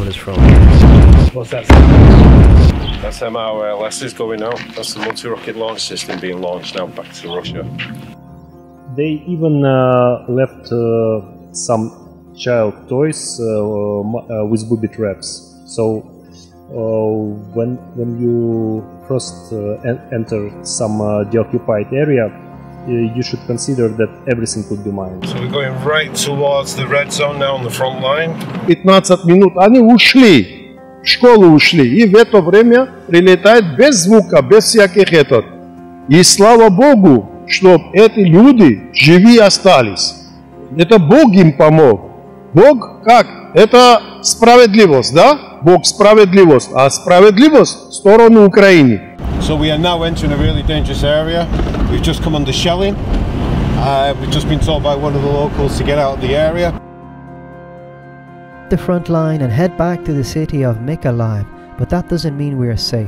kilometers from here. What's that? That's our LS is going out. That's the multi-rocket launch system being launched now back to Russia. They even left some child toys with booby traps. So when you first enter some deoccupied area, you should consider that everything could be mined. So we're going right towards the red zone now on the front line. 15 минут они ушли, в школу ушли, и в это время прилетает без звука, без всяких этот. И слава Богу, что эти люди живы остались. Это Бог им помог. Бог как? Это справедливость, да? Бог справедливость, а справедливость в сторону Украины. So we are now entering a really dangerous area. We've just come under shelling. We've just been told by one of the locals to get out of the area. The front line and head back to the city of Mykolaiv, but that doesn't mean we are safe.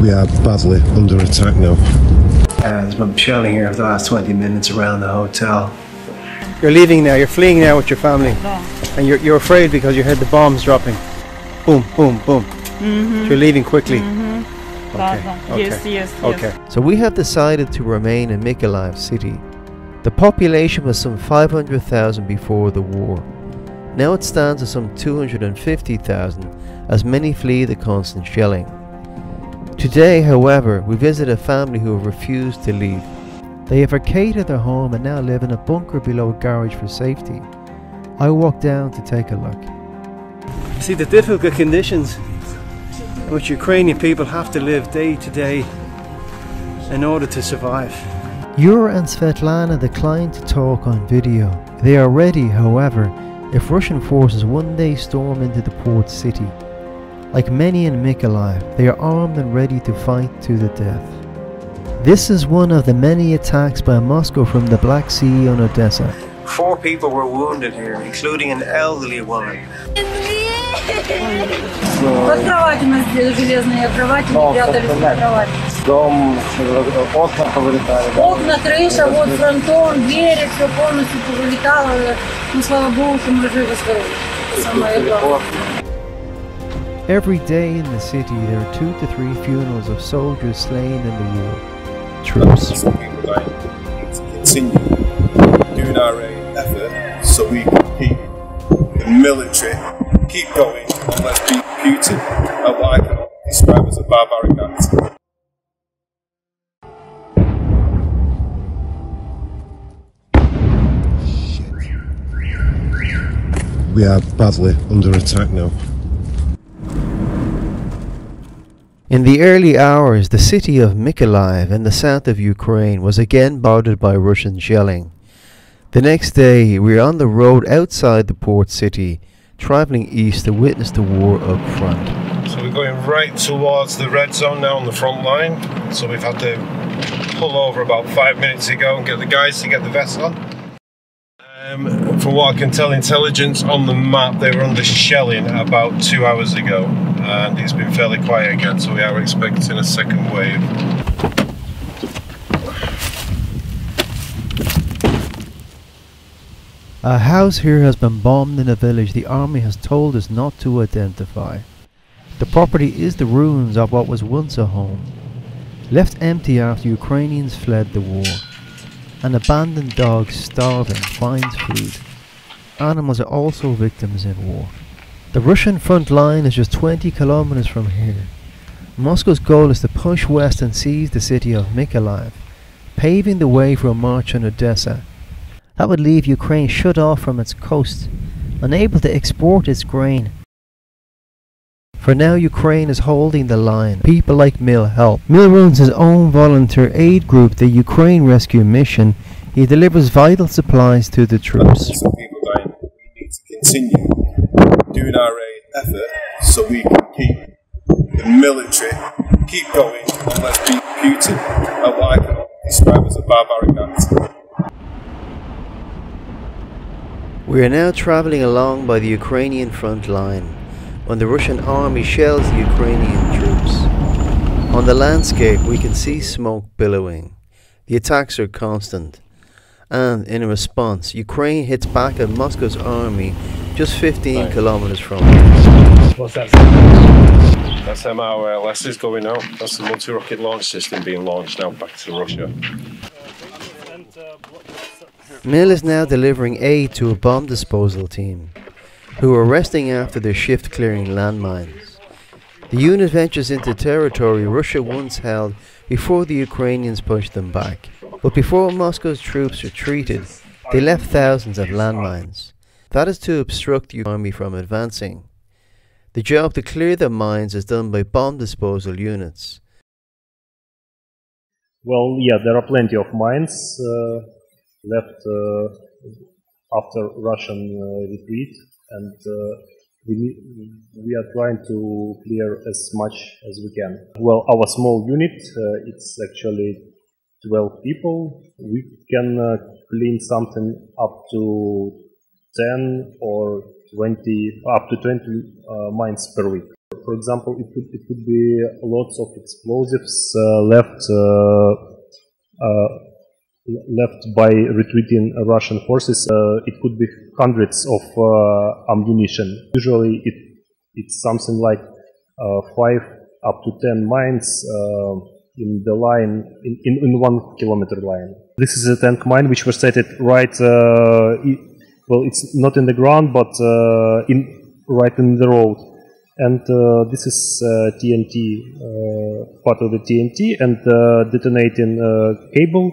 We are badly under attack now. There's been shelling here for the last 20 minutes around the hotel. You're leaving now, you're fleeing now with your family. And you're afraid because you heard the bombs dropping. Boom, boom, boom. So you're leaving quickly. Okay. Yes. Okay. So we have decided to remain in Mykolaiv city. The population was some 500,000 before the war. Now it stands at some 250,000 as many flee the constant shelling. Today, however, we visit a family who have refused to leave. They have vacated their home and now live in a bunker below a garage for safety. I walked down to take a look. See the difficult conditions in which Ukrainian people have to live day to day in order to survive. Yura and Svetlana declined to talk on video. They are ready, however, if Russian forces one day storm into the port city. Like many in Mykolaiv, they are armed and ready to fight to the death. This is one of the many attacks by Moscow from the Black Sea on Odessa. 4 people were wounded here, including an elderly woman. Под кровать у нас железные кровати, мы прятались под кровать. Дом, окна повылетали. Окна, крыша, вот фронтон, двери, все полностью повылетало. Ну, слава Богу, что мы живы-здоровы. Самое главное. Every day in the city there are 2 to 3 funerals of soldiers slain in the war. Troops. Some people dying. We need to continue doing our effort so we can keep the military keep going and let's beat Putin at what I can only describe as a barbaric act. We are badly under attack now. In the early hours, the city of Mykolaiv in the south of Ukraine was again bombarded by Russian shelling. The next day, we were on the road outside the port city, travelling east to witness the war up front. So we're going right towards the red zone now on the front line. So we've had to pull over about 5 minutes ago and get the guys to get the vests on. From what I can tell, intelligence on the map, they were under shelling about 2 hours ago, and it's been fairly quiet again, so we are expecting a second wave. A house here has been bombed in a village the army has told us not to identify. The property is the ruins of what was once a home, left empty after Ukrainians fled the war. An abandoned dog starving finds food. Animals are also victims in war. The Russian front line is just 20 kilometers from here. Moscow's goal is to push west and seize the city of Mykolaiv, paving the way for a march on Odessa. That would leave Ukraine shut off from its coast, unable to export its grain. For now, Ukraine is holding the line. People like Mil help. Mil runs his own volunteer aid group, the Ukraine Rescue Mission. He delivers vital supplies to the troops. Some people dying. We need to continue doing our effort so we can keep the military keep going and let's beat Putin at what I can only describe as a barbaric act. We are now travelling along by the Ukrainian front line when the Russian army shells the Ukrainian troops. On the landscape we can see smoke billowing. The attacks are constant. And in a response, Ukraine hits back at Moscow's army just 15 kilometers from it. What's that? That's MRLS is going out. That's the multi-rocket launch system being launched now back to Russia. Mill is now delivering aid to a bomb disposal team, who are resting after their shift clearing landmines. The unit ventures into territory Russia once held before the Ukrainians pushed them back. But before Moscow's troops retreated, they left thousands of landmines. That is to obstruct the army from advancing. The job to clear the mines is done by bomb disposal units. Well, yeah, there are plenty of mines left after Russian retreat, and we are trying to clear as much as we can. Well, our small unit, it's actually 12 people. We can clean something up to 10 or 20, up to 20 mines per week. For example, it could be lots of explosives left by retreating Russian forces. It could be hundreds of ammunition. Usually it's something like 5 up to 10 mines in the line, in 1 kilometer line. This is a tank mine which was set right, well, it's not in the ground, but right in the road. And this is TNT, part of the TNT, and detonating cable.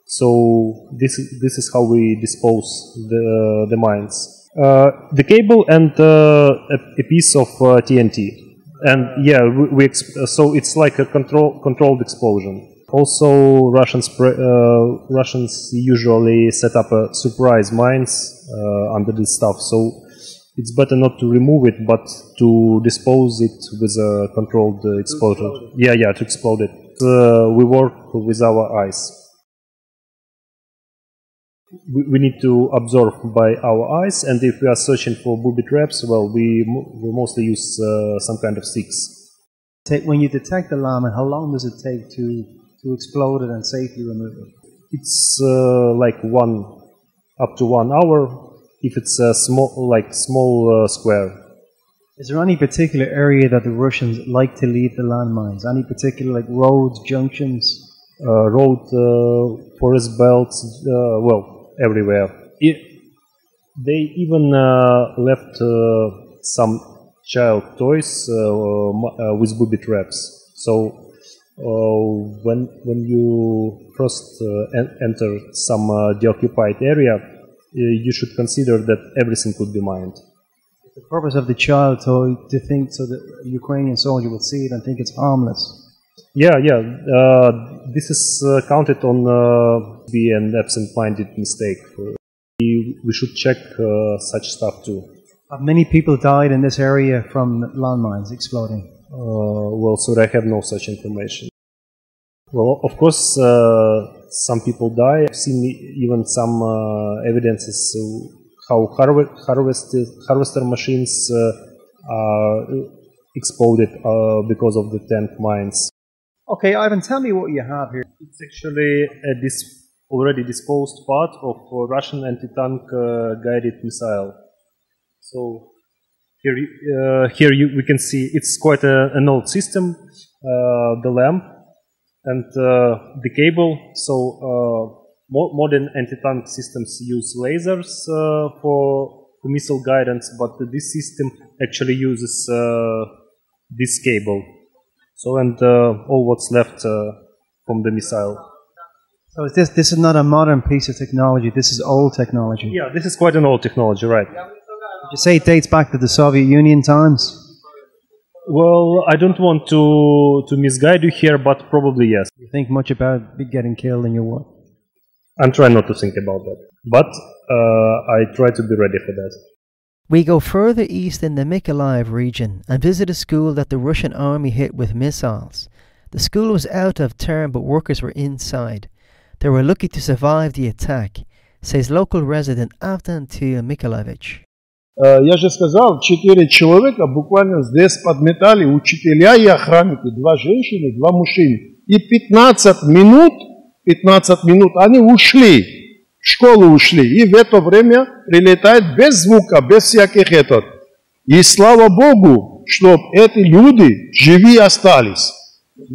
So this is how we dispose the mines. The cable and a piece of TNT. And yeah, so it's like a controlled explosion. Also, Russians usually set up surprise mines under this stuff. So it's better not to remove it, but to dispose it with a controlled explosion. Yeah, to explode it. We work with our eyes. We need to observe by our eyes, and if we are searching for booby traps, well, we mostly use some kind of sticks. When you detect the landmine, how long does it take to explode it and safely remove it? It's like up to 1 hour if it's a small square. Is there any particular area that the Russians like to leave the landmines? Any particular like roads, junctions? Road, forest belts, well, everywhere. They even left some child toys with booby traps. So when you first enter some deoccupied area, you should consider that everything could be mined. The purpose of the child toy to think so that a Ukrainian soldier would see it and think it's harmless. Yeah. This is counted on be an absent-minded mistake. We should check such stuff too. Have many people died in this area from landmines exploding? Well, sorry, I have no such information. Well, of course, some people die. I've seen even some evidences how harvester machines exploded because of the tank mines. Okay, Ivan, tell me what you have here. It's actually this already disposed part of Russian anti-tank guided missile. So here we can see it's quite an old system, the lamp and the cable. So modern anti-tank systems use lasers for missile guidance, but this system actually uses this cable. So and all what's left from the missile. So this is not a modern piece of technology. This is old technology. Yeah, this is quite an old technology, right? Would you say it dates back to the Soviet Union times? Well, I don't want to misguide you here, but probably yes. You think much about getting killed in your work? I'm trying not to think about that, but I try to be ready for that. We go further east in the Mykolaiv region and visit a school that the Russian army hit with missiles. The school was out of term, but workers were inside. They were lucky to survive the attack, says local resident Avtantia Mykolaievich. Я же сказал, 4 человека буквально здесь подметали, учителя и охранники, 2 женщины, 2 мужчины. И 15 минут они ушли. в школу ушли. И в это время прилетает без звука, без всяких этот. И слава Богу, что эти люди живи остались.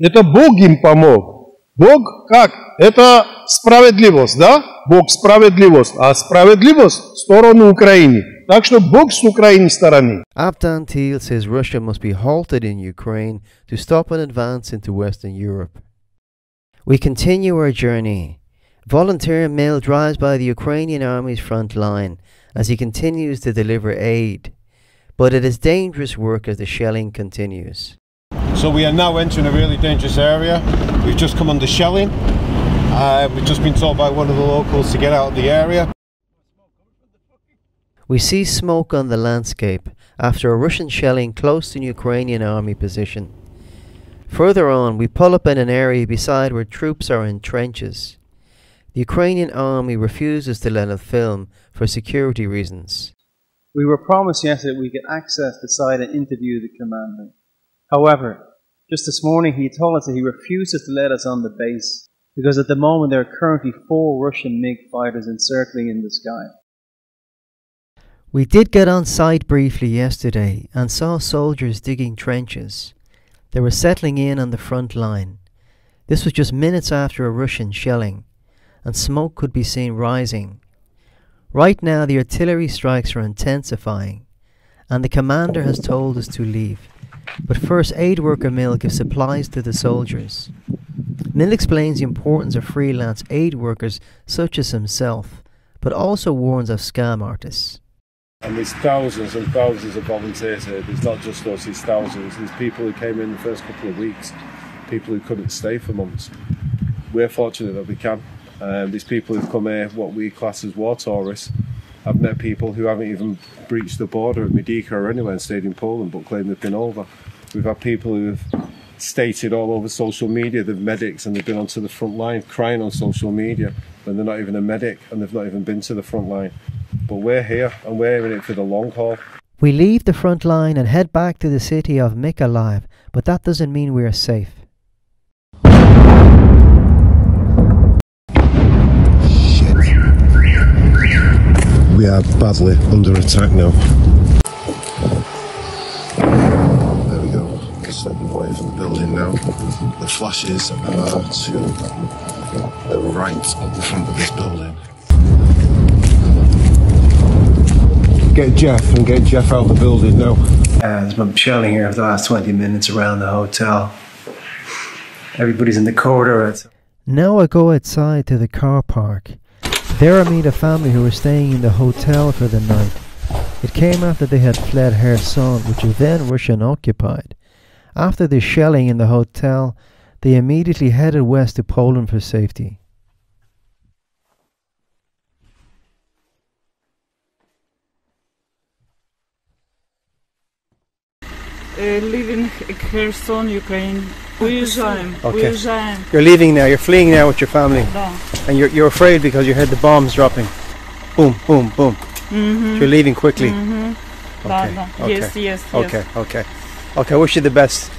Это Бог им помог. Бог как? Это справедливость, да? Бог справедливость. А справедливость в сторону Украины. Так что Бог с Украиной стороны. Abdan Thiel says Russia must be halted in Ukraine to stop an advance into Western Europe. We continue our journey. Volunteer Mill drives by the Ukrainian army's front line as he continues to deliver aid. But it is dangerous work as the shelling continues. So we are now entering a really dangerous area. We've just come under shelling. We've just been told by one of the locals to get out of the area. We see smoke on the landscape after a Russian shelling close to an Ukrainian army position. Further on, we pull up in an area beside where troops are in trenches. The Ukrainian army refuses to let us film for security reasons. We were promised yesterday we could access the site and interview the commander. However, just this morning he told us that he refuses to let us on the base because at the moment there are currently 4 Russian MiG fighters encircling in the sky. We did get on site briefly yesterday and saw soldiers digging trenches. They were settling in on the front line. This was just minutes after a Russian shelling, and smoke could be seen rising. Right now the artillery strikes are intensifying, and the commander has told us to leave. But first, aid worker Mill gives supplies to the soldiers. Mill explains the importance of freelance aid workers such as himself, but also warns of scam artists. And there's thousands and thousands of volunteers here. There's not just us, there's thousands. There's people who came in the first couple of weeks, people who couldn't stay for months. We're fortunate that we can. There's people who've come here, what we class as war tourists. I've met people who haven't even breached the border at Medica or anywhere and stayed in Poland but claim they've been over. We've had people who've stated all over social media they're medics and they've been onto the front line crying on social media when they're not even a medic and they've not even been to the front line. But we're here and we're in it for the long haul. We leave the front line and head back to the city of Mykolaiv, but that doesn't mean we are safe. Shit. We are badly under attack now. There we go. Stepping away from the building now. The flashes are to the right at the front of this building. Get Jeff out of the building now. There's been shelling here for the last 20 minutes around the hotel. Everybody's in the corridor. Now I go outside to the car park. There I meet a family who were staying in the hotel for the night. It came after they had fled Kherson, which was then Russian occupied. After the shelling in the hotel, they immediately headed west to Poland for safety. Live in Kherson, Ukraine. Уезжаем. Okay. Уезжаем. You're leaving now, you're fleeing now with your family. Да. And you're afraid because you heard the bombs dropping. Boom, boom, boom. Mm-hmm. You're leaving quickly. Mm-hmm. Okay, Да. okay. Yes, yes, yes. Okay, okay. Okay, wish you the best.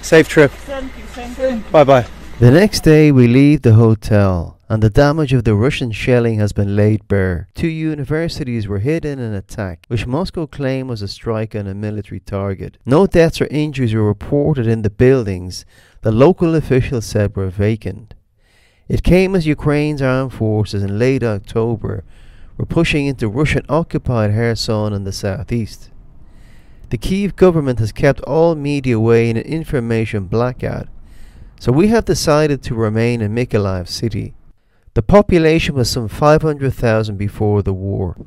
Safe trip. Thank you, thank you. Bye bye. The next day we leave the hotel, and the damage of the Russian shelling has been laid bare. 2 universities were hit in an attack, which Moscow claimed was a strike on a military target. No deaths or injuries were reported in the buildings the local officials said were vacant. It came as Ukraine's armed forces in late October were pushing into Russian-occupied Kherson in the southeast. The Kyiv government has kept all media away in an information blackout, so we have decided to remain in Mykolaiv city. The population was some 500,000 before the war.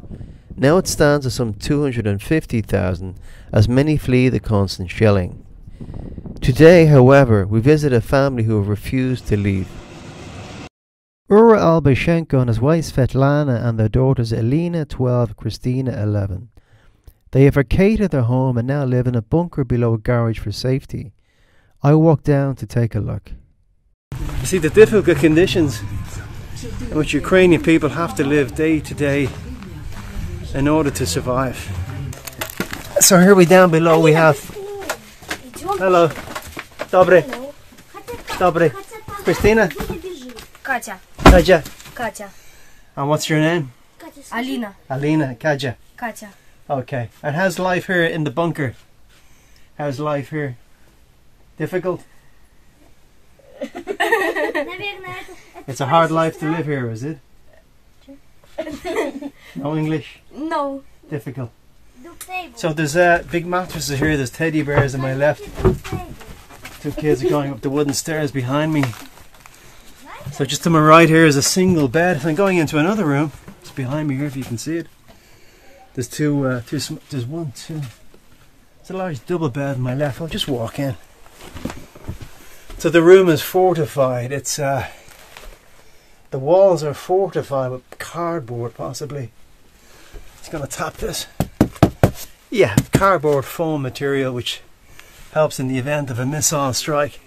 Now it stands at some 250,000 as many flee the constant shelling. Today, however, we visit a family who have refused to leave. Ura Albashenko and his wife Svetlana and their daughters Elena 12, Christina 11. They have vacated their home and now live in a bunker below a garage for safety. I walk down to take a look. You see the difficult conditions in which Ukrainian people have to live day to day in order to survive. So here down below we have... Hello. Dobre. Dobre. Christina? Katya. Katya. Katya. And what's your name? Alina. Alina, Katja. Katya. Okay. And how's life here in the bunker? How's life here? Difficult? It's a hard life to live here, is it? No English? No. Difficult. So there's big mattresses here, there's teddy bears on my left. 2 kids are going up the wooden stairs behind me. So just to my right here is a single bed. I'm going into another room. It's behind me here if you can see it. There's there's one, two. There's a large double bed on my left. I'll just walk in. So the room is fortified. It's the walls are fortified with cardboard possibly. Just gonna tap this. Yeah, cardboard foam material which helps in the event of a missile strike.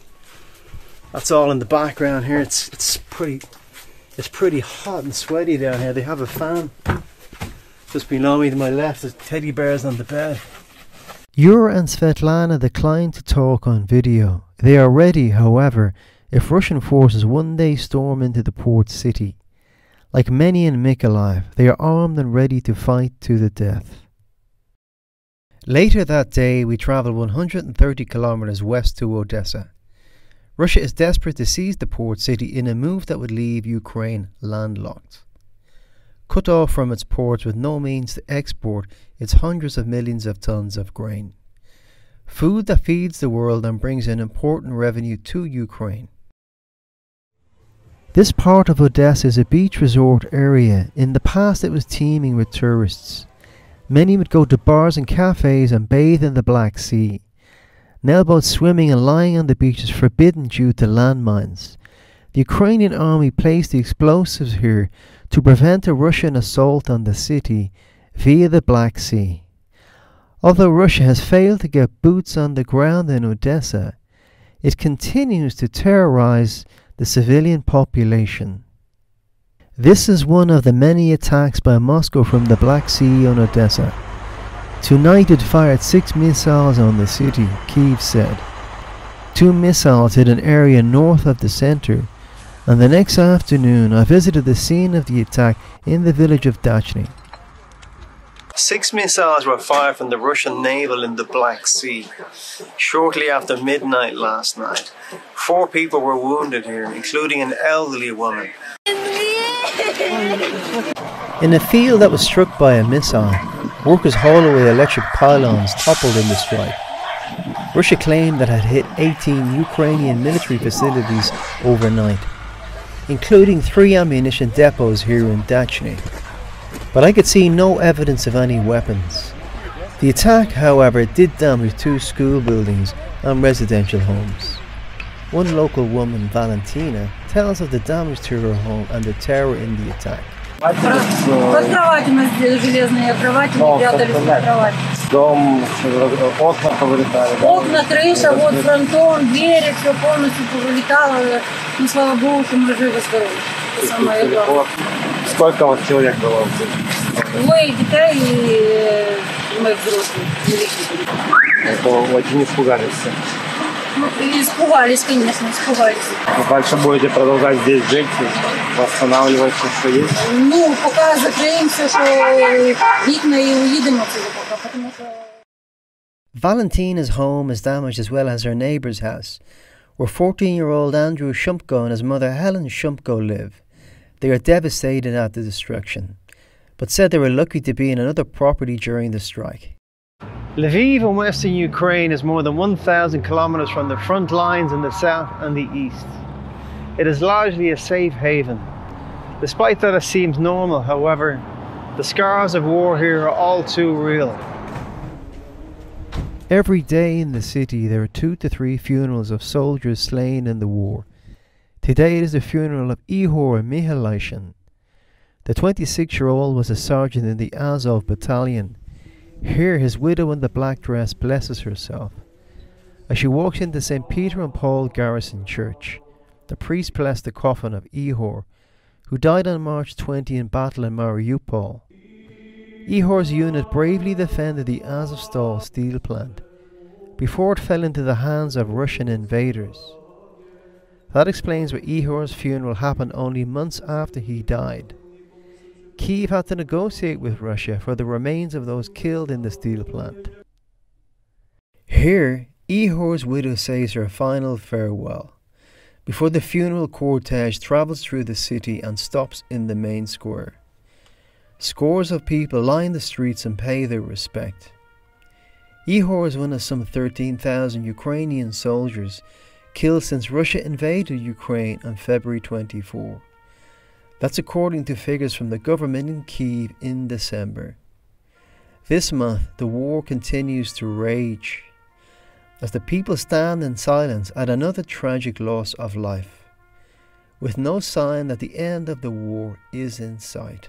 That's all in the background here. It's pretty hot and sweaty down here. They have a fan just below me to my left. There's teddy bears on the bed. Yura and Svetlana declined to talk on video. They are ready, however, if Russian forces one day storm into the port city. Like many in Mykolaiv, they are armed and ready to fight to the death. Later that day, we travelled 130 kilometers west to Odessa. Russia is desperate to seize the port city in a move that would leave Ukraine landlocked. Cut off from its ports with no means to export its hundreds of millions of tons of grain. Food that feeds the world and brings an important revenue to Ukraine. This part of Odessa is a beach resort area. In the past it was teeming with tourists. Many would go to bars and cafes and bathe in the Black Sea. Now both swimming and lying on the beach is forbidden due to landmines. The Ukrainian army placed the explosives here to prevent a Russian assault on the city via the Black Sea. Although Russia has failed to get boots on the ground in Odessa, it continues to terrorize the civilian population. This is one of the many attacks by Moscow from the Black Sea on Odessa. Tonight it fired 6 missiles on the city, Kyiv said. 2 missiles hit an area north of the center, and the next afternoon I visited the scene of the attack in the village of Dachny. 6 missiles were fired from the Russian naval in the Black Sea shortly after midnight last night. 4 people were wounded here, including an elderly woman. In a field that was struck by a missile, workers haul away electric pylons toppled in the strike. Russia claimed that it had hit 18 Ukrainian military facilities overnight, including 3 ammunition depots here in Dachny. But I could see no evidence of any weapons. The attack, however, did damage 2 school buildings and residential homes. One local woman, Valentina, tells of the damage to her home and the terror in the attack. Под кроватью железные кровати, прятались под кровать. Дом, окна повылетали. Окна, крыша, вот фронтон, двери, все полностью повылетало. Ну, слава богу, что мы живы-здоровы. Это самое главное. Сколько вот человек было? 2 детей и моих взрослых. Это очень испугались. Ну, испугались, конечно, испугались. Дальше будете продолжать здесь жить, восстанавливать все, что есть? Ну, пока закроем все, что видно, и уедем отсюда пока, потому что... Valentina's home is damaged as well as her neighbour's house, where 14-year-old Andrew Shumko and his mother Helen Shumko live. They are devastated at the destruction, but said they were lucky to be in another property during the strike. Lviv in western Ukraine is more than 1,000 kilometers from the front lines in the south and the east. It is largely a safe haven. Despite that it seems normal, however, the scars of war here are all too real. Every day in the city there are 2 to 3 funerals of soldiers slain in the war. Today it is the funeral of Ihor Mihailyshin. The 26-year-old was a sergeant in the Azov battalion. Here his widow in the black dress blesses herself. As she walks into St. Peter and Paul Garrison Church, the priest blessed the coffin of Ihor, who died on March 20 in battle in Mariupol. Ihor's unit bravely defended the Azovstal steel plant before it fell into the hands of Russian invaders. That explains why Ihor's funeral happened only months after he died. Kyiv had to negotiate with Russia for the remains of those killed in the steel plant. Here, Ihor's widow says her final farewell, before the funeral cortege travels through the city and stops in the main square. Scores of people line the streets and pay their respect. Ihor is one of some 13,000 Ukrainian soldiers killed since Russia invaded Ukraine on February 24. That's according to figures from the government in Kyiv in December. This month, the war continues to rage as the people stand in silence at another tragic loss of life, with no sign that the end of the war is in sight.